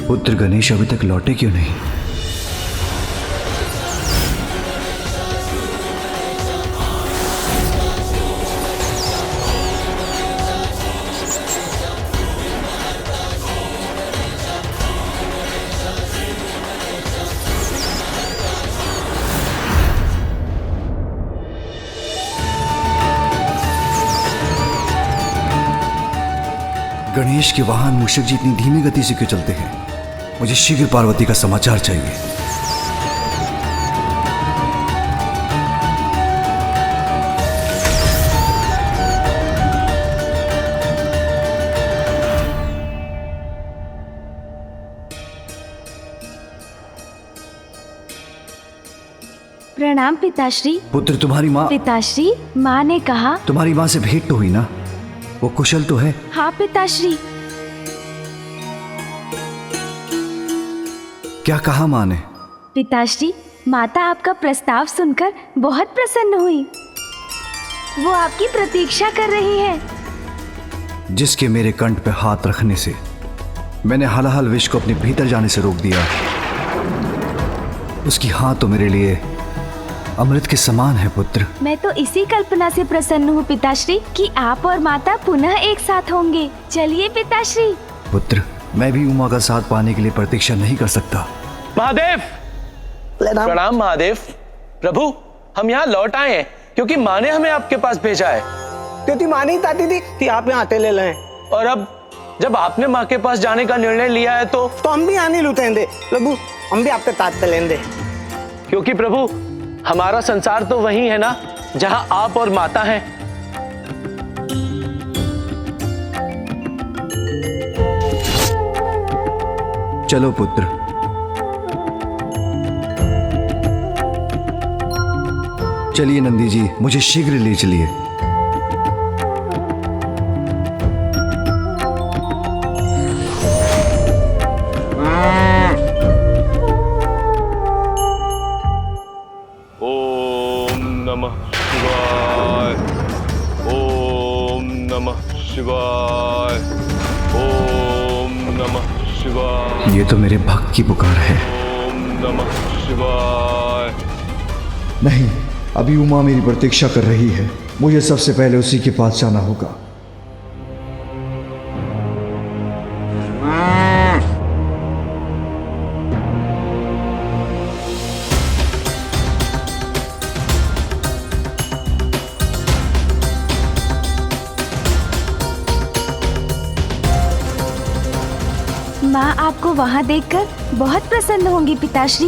पुत्र गणेश अभी तक लौटे क्यों नहीं? गणेश के वाहन मूषक जी इतनी धीमी गति से क्यों चलते हैं? मुझे शीघ्र पार्वती का समाचार चाहिए। प्रणाम पिताश्री। पुत्र, तुम्हारी माँ। पिताश्री, माँ ने कहा। तुम्हारी माँ से भेंट तो हुई ना? वो कुशल तो है? हाँ पिताश्री। क्या कहा माँ ने? पिताश्री, माता आपका प्रस्ताव सुनकर बहुत प्रसन्न हुई। वो आपकी प्रतीक्षा कर रही है। जिसके मेरे कंठ पे हाथ रखने से मैंने हलाहल विष को अपने भीतर जाने से रोक दिया, उसकी हाथ तो मेरे लिए अमृत के समान है पुत्र। मैं तो इसी कल्पना से प्रसन्न हूँ पिताश्री कि आप और माता पुनः एक साथ होंगे। चलिए पिताश्री। पुत्र, मैं भी उमा का साथ पाने के लिए प्रतीक्षा नहीं कर सकता। महादेव, प्रणाम महादेव। प्रभु, हम यहाँ लौट आए हैं क्योंकि माँ ने हमें आपके पास भेजा है। क्योंकि माँ नहीं चाहती थी कि आप यहाँ आते ले लें। और अब जब आपने माँ के पास जाने का निर्णय लिया है तो हम भी यहाँ नहीं लुटेंगे प्रभु, हम भी आपके साथ चलेंगे। क्योंकि प्रभु, हमारा संसार तो वही है ना जहां आप और माता हैं। चलो पुत्र। चलिए नंदी जी, मुझे शीघ्र ले चलिए। ये तो मेरे भक्त की पुकार है। ओम नमः शिवाय। नहीं, अभी उमा मेरी प्रतीक्षा कर रही है। मुझे सबसे पहले उसी के पास जाना होगा। माँ आपको वहाँ देखकर बहुत प्रसन्न होंगी पिताश्री।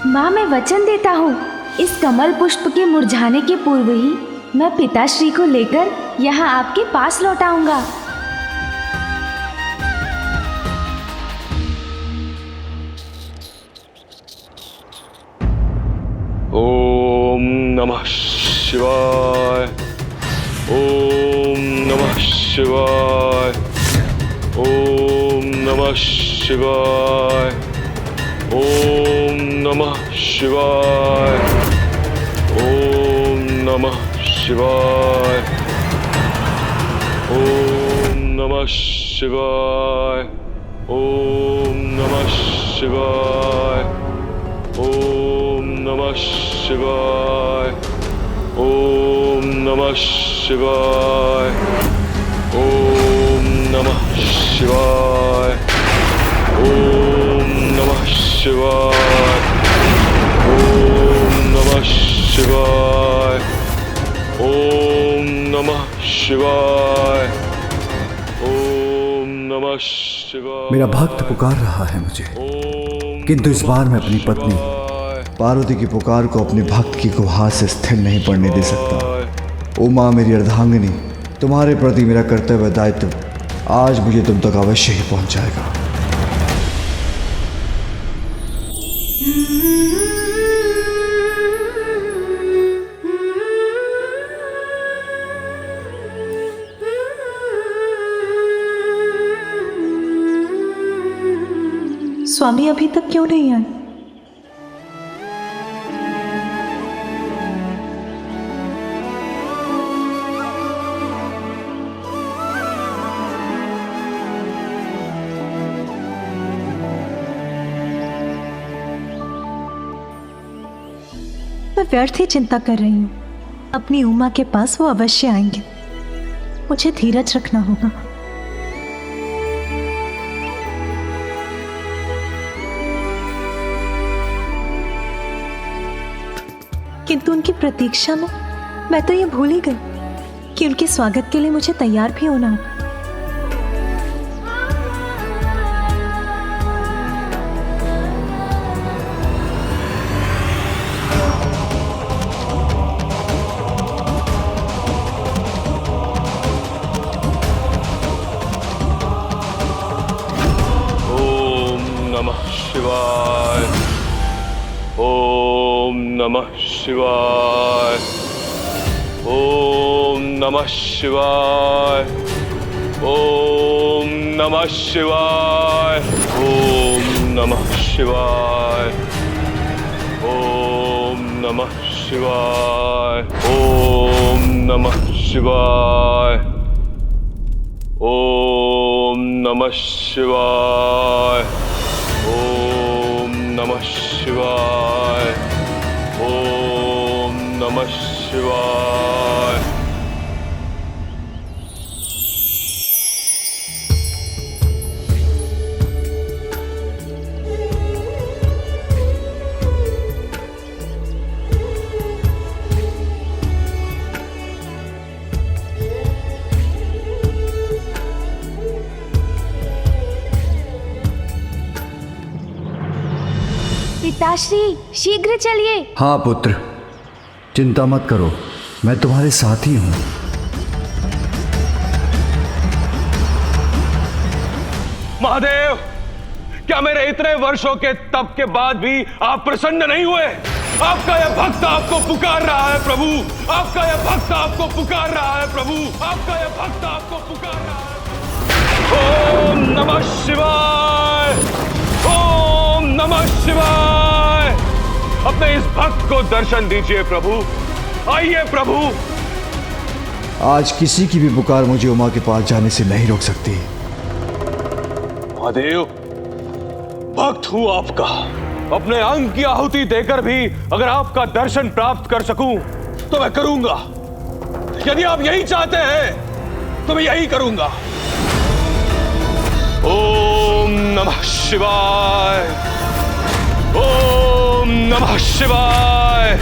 माँ, मैं वचन देता हूँ, इस कमल पुष्प के मुरझाने के पूर्व ही मैं पिताश्री को लेकर यहाँ आपके पास लौट आऊंगा। ओम नमः शिवाय। ओम नमः शिवाय। ओम नमः शिवाय। ओम नमः शिवाय। ओम नमः शिवाय। ओम नमः शिवाय। ओम नमः शिवाय। ओम नमः शिवाय। ओम नमः शिवाय। ओम नमः शिवाय। ओम नमः शिवाय। ओम नमः शिवाय। ओम नमः शिवाय। ओम नमः शिवाय। मेरा भक्त पुकार रहा है मुझे, किंतु इस बार मैं अपनी पत्नी पार्वती की पुकार को अपने भक्त की गुहार से स्थिर नहीं पड़ने दे सकता। ओ माँ मेरी अर्धांगिनी, तुम्हारे प्रति मेरा कर्तव्य दायित्व आज मुझे तुम तक अवश्य ही पहुंचाएगा। स्वामी अभी तक क्यों नहीं आए? मैं व्यर्थ ही चिंता कर रही हूँ। अपनी उमा के पास वो अवश्य आएंगे। मुझे धीरज रखना होगा। किंतु उनकी प्रतीक्षा में मैं तो ये भूल ही गई कि उनके स्वागत के लिए मुझे तैयार भी होना होगा। शिवाय। ओम नमः शिवाय। ओम नमः शिवाय। ओम नमः शिवाय। ओम नमः शिवाय। ओम नमः शिवाय। ओम नमः शिवाय। ओम नमः शिवाय। ओम नमः शिवाय। ओम नमः शिवाय। पिताश्री शीघ्र चलिए। हाँ पुत्र, चिंता मत करो, मैं तुम्हारे साथ ही हूँ। महादेव, क्या मेरे इतने वर्षों के तप के बाद भी आप प्रसन्न नहीं हुए? आपका यह भक्त आपको पुकार रहा है प्रभु। आपका यह भक्त आपको पुकार रहा है प्रभु। आपका यह भक्त आपको पुकार रहा है। ओम नमः शिवाय। ओम नमः शिवाय। अपने इस भक्त को दर्शन दीजिए प्रभु। आइए प्रभु। आज किसी की भी पुकार मुझे उमा के पास जाने से नहीं रोक सकती। महादेव, भक्त हूं आपका। अपने अंग की आहुति देकर भी अगर आपका दर्शन प्राप्त कर सकूं तो मैं करूंगा। यदि आप यही चाहते हैं तो मैं यही करूंगा। ओम नमः शिवाय। ओम नमः शिवाय।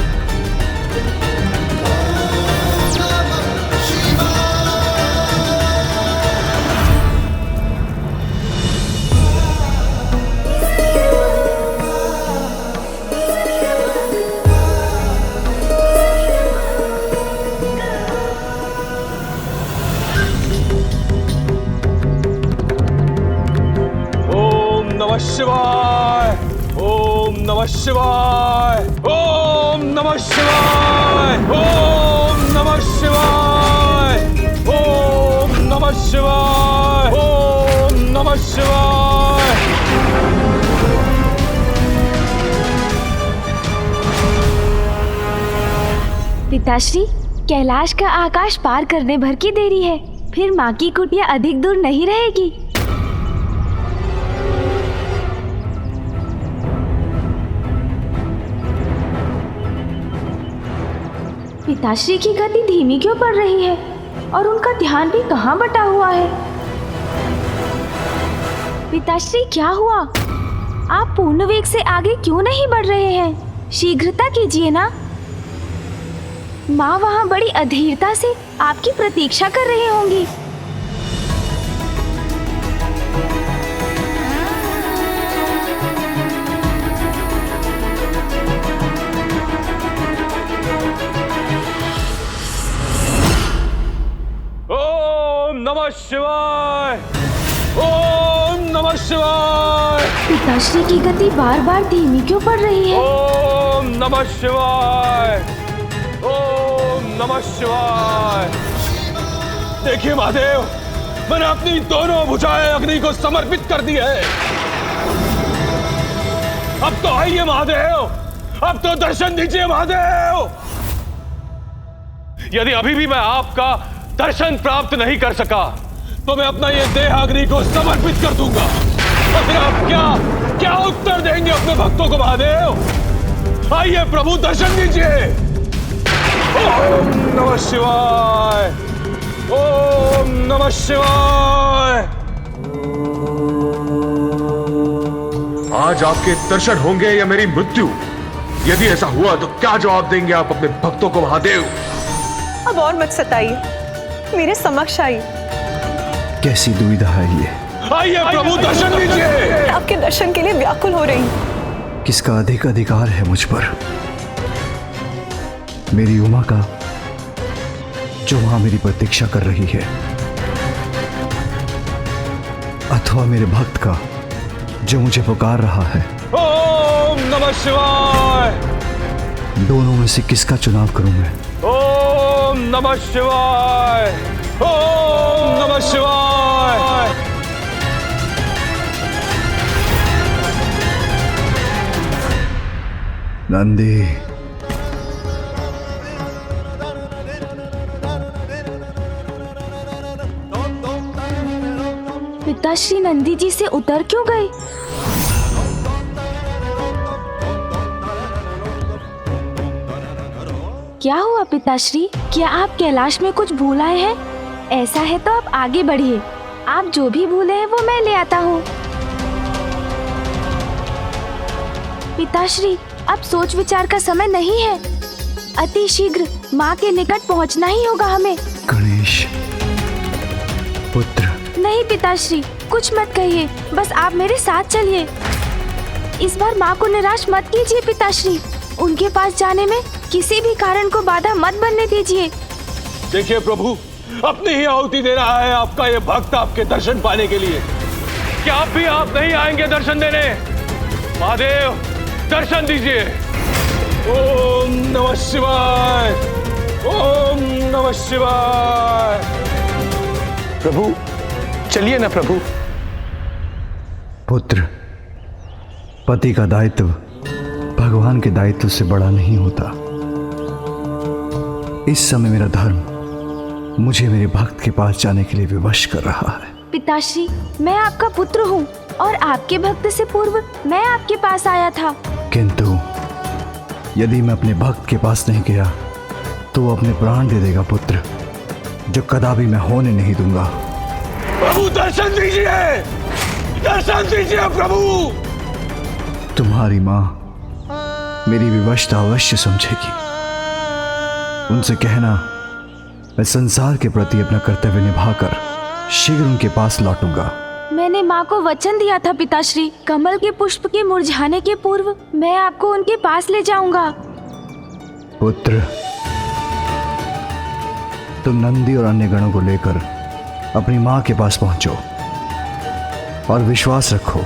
शिवाय। ओम नमः शिवाय। ओम नमः शिवाय। ओम नमः शिवाय। ओम नमः शिवाय। ओम नमः शिवाय। पिताश्री, कैलाश का आकाश पार करने भर की देरी है, फिर माँ की कुटिया अधिक दूर नहीं रहेगी। पिताश्री की गति धीमी क्यों पड़ रही है और उनका ध्यान भी कहाँ बटा हुआ है? पिताश्री, क्या हुआ? आप पूर्ण वेग से आगे क्यों नहीं बढ़ रहे हैं? शीघ्रता कीजिए ना। माँ वहाँ बड़ी अधीरता से आपकी प्रतीक्षा कर रही होंगी। नमः शिवाय। ओम नमः शिवाय। पिताश्री की गति बार बार धीमी क्यों पड़ रही है? ओम नमः शिवाय। ओम नमः शिवाय। देखिए महादेव, मैंने अपनी दोनों भुजाएं अग्नि को समर्पित कर दी है। अब तो आइए महादेव, अब तो दर्शन दीजिए महादेव। यदि अभी भी मैं आपका दर्शन प्राप्त नहीं कर सका तो मैं अपना ये देह अग्नि को समर्पित कर दूंगा। तो फिर आप क्या उत्तर देंगे अपने भक्तों को महादेव? आइए प्रभु दर्शन दीजिए। ओम नमः शिवाय, ओम नमः शिवाय। आज आपके दर्शन होंगे या मेरी मृत्यु? यदि ऐसा हुआ तो क्या जवाब देंगे आप अपने भक्तों को महादेव? अब और मत सताइए, मेरे समक्ष आइए। कैसी दुविधा है ये? आइए प्रभु दर्शन दीजिए। मैं आपके दर्शन के लिए व्याकुल हो रही हूँ। किसका अधिक अधिकार है मुझ पर? मेरी उमा का, जो वहां मेरी प्रतीक्षा कर रही है, अथवा मेरे भक्त का जो मुझे पुकार रहा है? ओम नमः शिवाय। दोनों में से किसका चुनाव करूं मैं? ओम नमः शिवाय, ओम नमः शिवाय। नंदी, पिताश्री नंदी जी से उतर क्यों गए? क्या हुआ पिताश्री? क्या आप कैलाश में कुछ भूल आए हैं? ऐसा है तो आप आगे बढ़िए, आप जो भी भूले हैं वो मैं ले आता हूँ। पिताश्री, अब सोच विचार का समय नहीं है, अति शीघ्र माँ के निकट पहुँचना ही होगा हमें। गणेश पुत्र। नहीं पिताश्री, कुछ मत कहिए, बस आप मेरे साथ चलिए। इस बार माँ को निराश मत कीजिए पिताश्री, उनके पास जाने में किसी भी कारण को बाधा मत बनने दीजिए। देखिए प्रभु, अपनी ही आहुति दे रहा है आपका ये भक्त आपके दर्शन पाने के लिए। क्या आप भी आप नहीं आएंगे दर्शन देने? महादेव दर्शन दीजिए। ओम नमः शिवाय, ओम नमः शिवाय। प्रभु चलिए ना प्रभु। पुत्र, पति का दायित्व भगवान के दायित्व से बड़ा नहीं होता। इस समय मेरा धर्म मुझे मेरे भक्त के पास जाने के लिए विवश कर रहा है। पिताश्री, मैं आपका पुत्र हूँ और आपके भक्त से पूर्व मैं आपके पास आया था। किंतु यदि मैं अपने भक्त के पास नहीं गया तो वो अपने प्राण दे देगा पुत्र, जो कदापि मैं होने नहीं दूंगा। प्रभु दर्शन दीजिए, दर्शन दीजिए प्रभु। तुम्हारी माँ मेरी विवशता अवश्य समझेगी। उनसे कहना मैं संसार के प्रति अपना कर्तव्य निभाकर शीघ्र उनके पास लौटूंगा। मैंने माँ को वचन दिया था पिताश्री, कमल के पुष्प के मुरझाने के पूर्व मैं आपको उनके पास ले जाऊंगा। पुत्र, तुम नंदी और अन्य गणों को लेकर अपनी माँ के पास पहुंचो और विश्वास रखो,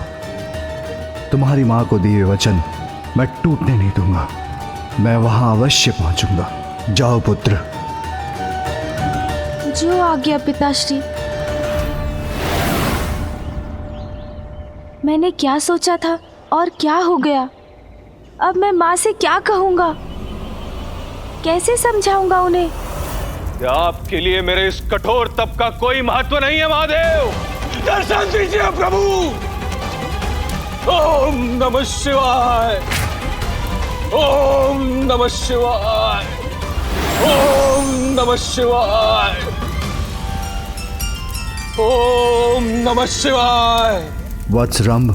तुम्हारी माँ को दिए वचन मैं टूटने नहीं दूंगा। मैं वहां अवश्य पहुंचूंगा। जाओ पुत्र। जो आ गया पिताश्री। मैंने क्या सोचा था और क्या हो गया? अब मैं माँ से क्या कहूँगा, कैसे समझाऊंगा उन्हें? क्या आपके लिए मेरे इस कठोर तप का कोई महत्व नहीं है महादेव? दर्शन दीजिए प्रभु। ओम नमः शिवाय, ओम नमः शिवाय, ओम नमः शिवाय, ओम नमः शिवाय। वत्सरंभ,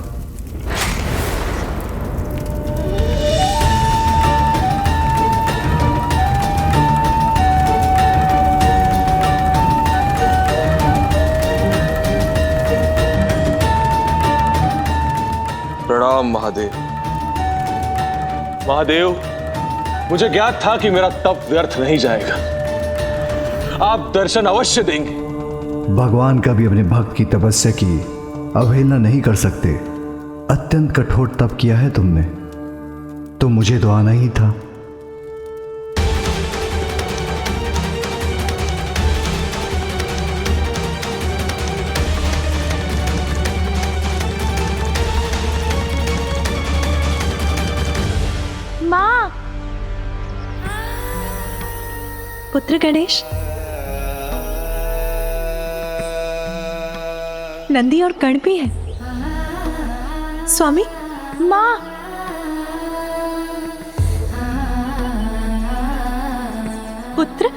प्रणाम महादेव। महादेव, मुझे ज्ञात था कि मेरा तप व्यर्थ नहीं जाएगा, आप दर्शन अवश्य देंगे। भगवान कभी अपने भक्त की तपस्या की अवहेलना नहीं कर सकते। अत्यंत कठोर तप किया है तुमने, तो मुझे तो आना ही था। पुत्र गणेश, नंदी और कर्ण भी है। स्वामी, माँ, पुत्र,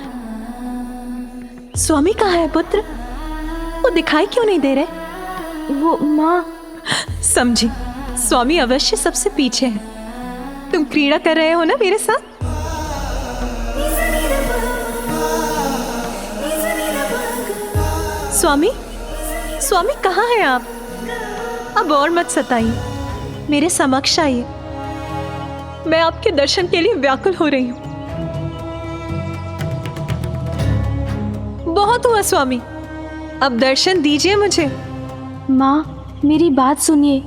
स्वामी कहाँ है पुत्र? वो दिखाई क्यों नहीं दे रहे? वो माँ, समझी, स्वामी अवश्य सबसे पीछे है। तुम क्रीड़ा कर रहे हो ना मेरे साथ? स्वामी, स्वामी कहाँ हैं आप? अब और मत सताइए, मेरे समक्ष आइए। मैं आपके दर्शन के लिए व्याकुल हो रही हूँ। बहुत हुआ स्वामी, अब दर्शन दीजिए मुझे। माँ, मेरी बात सुनिए।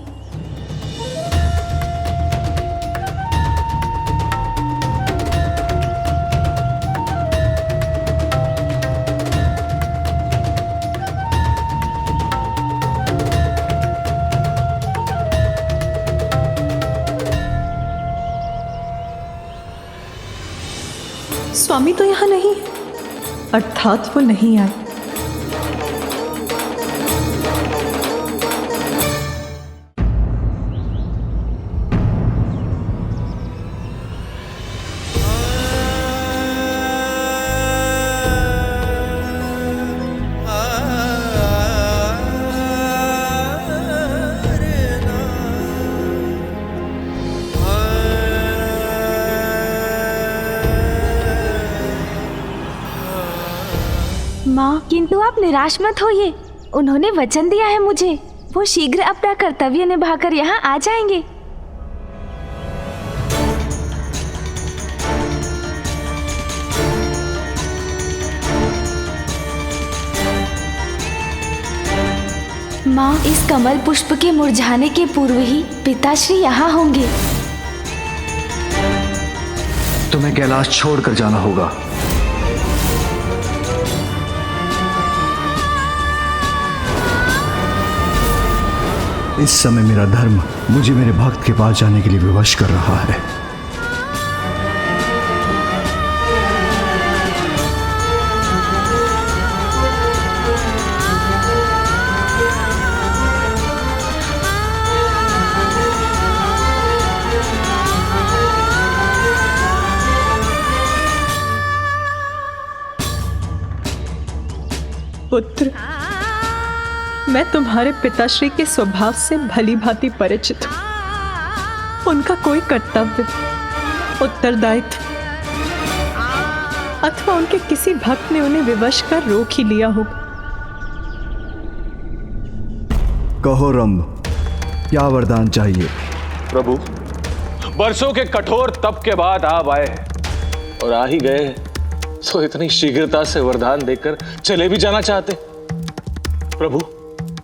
स्वामी तो यहाँ नहीं, अर्थात वो नहीं आए। माँ, किंतु आप निराश मत होइए। उन्होंने वचन दिया है मुझे, वो शीघ्र अपना कर्तव्य निभाकर यहाँ आ जाएंगे। माँ, इस कमल पुष्प के मुरझाने के पूर्व ही पिताश्री यहाँ होंगे। तुम्हें कैलाश छोड़कर जाना होगा। इस समय मेरा धर्म मुझे मेरे भक्त के पास जाने के लिए विवश कर रहा है। पुत्र, मैं तुम्हारे पिताश्री के स्वभाव से भली भांति परिचित हूं। उनका कोई कर्तव्य, उत्तरदायित्व अथवा उनके किसी भक्त ने उन्हें विवश कर रोक ही लिया होगा। कहो रंभ, क्या वरदान चाहिए? प्रभु, वर्षों के कठोर तप के बाद आप आए और आ ही गए, तो इतनी शीघ्रता से वरदान देकर चले भी जाना चाहते? प्रभु,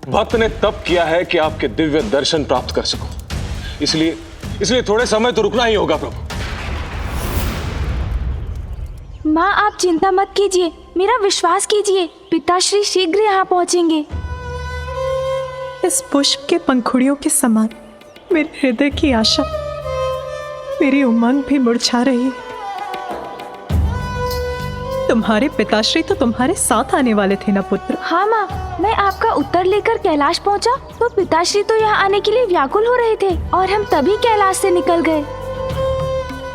भक्त ने तप किया है कि आपके दिव्य दर्शन प्राप्त कर सको, इसलिए थोड़े समय तो रुकना ही होगा। प्रभु, माँ, आप चिंता मत कीजिए, मेरा विश्वास कीजिए, पिताश्री शीघ्र यहाँ पहुँचेंगे। इस पुष्प के पंखुड़ियों के समान मेरे हृदय की आशा, मेरी उमंग भी मुरझा रही है। तुम्हारे पिताश्री तो तुम्हारे साथ आने वाले थे ना पुत्र? हाँ माँ, मैं आपका उत्तर लेकर कैलाश पहुँचा तो पिताश्री तो यहाँ आने के लिए व्याकुल हो रहे थे और हम तभी कैलाश से निकल गए।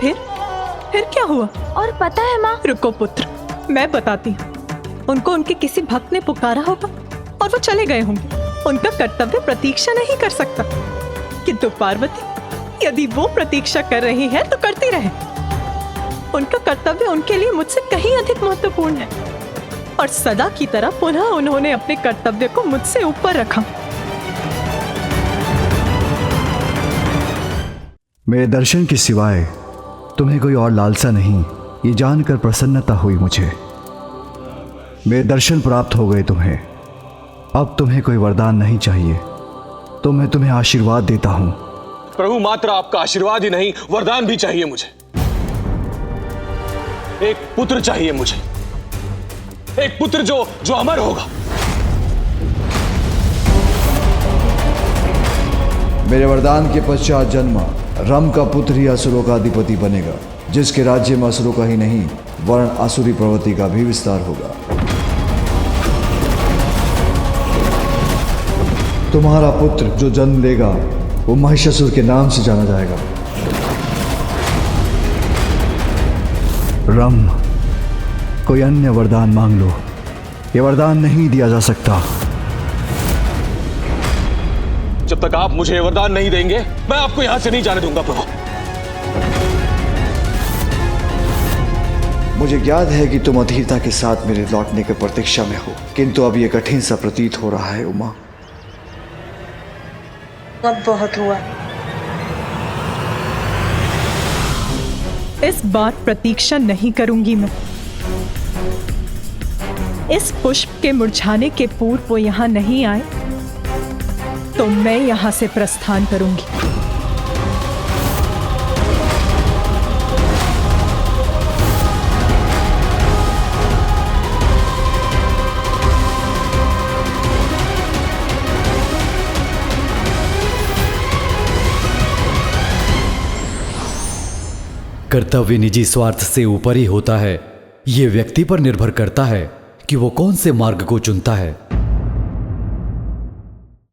फिर क्या हुआ? और पता है माँ? रुको पुत्र, मैं बताती हूँ। उनको उनके किसी भक्त ने पुकारा होगा और वो चले गए होंगे। उनका कर्तव्य प्रतीक्षा नहीं कर सकता, किंतु पार्वती यदि वो प्रतीक्षा कर रही है तो करती रहे। उनका कर्तव्य उनके लिए मुझसे कहीं अधिक महत्वपूर्ण है और सदा की तरह पुनः उन्होंने अपने कर्तव्य को मुझसे ऊपर रखा। मेरे दर्शन के सिवाय तुम्हें कोई और लालसा नहीं, ये जानकर प्रसन्नता हुई मुझे। मेरे दर्शन प्राप्त हो गए तुम्हें, अब तुम्हें कोई वरदान नहीं चाहिए, तो मैं तुम्हें आशीर्वाद देता हूं। प्रभु, मात्र आपका आशीर्वाद ही नहीं, वरदान भी चाहिए मुझे। एक पुत्र चाहिए मुझे, एक पुत्र जो अमर होगा। मेरे वरदान के पश्चात जन्मा रम का पुत्र ही असुरों का अधिपति बनेगा। जिसके राज्य में असुरों का ही नहीं वरन आसुरी प्रवृत्ति का भी विस्तार होगा। तुम्हारा पुत्र जो जन्म लेगा वो महिषासुर के नाम से जाना जाएगा। रम, कोई अन्य वरदान मांग लो, ये वरदान नहीं दिया जा सकता। जब तक आप मुझे वरदान नहीं देंगे मैं आपको यहां से नहीं जाने दूंगा प्रभु। मुझे याद है कि तुम अधीरता के साथ मेरे लौटने की प्रतीक्षा में हो, किंतु अब यह कठिन सा प्रतीत हो रहा है उमा। अब बहुत हुआ। इस बार प्रतीक्षा नहीं करूंगी मैं। इस पुष्प के मुरझाने के पूर्व वो यहां नहीं आए तो मैं यहां से प्रस्थान करूंगी। कर्तव्य निजी स्वार्थ से ऊपर ही होता है। ये व्यक्ति पर निर्भर करता है कि वो कौन से मार्ग को चुनता है।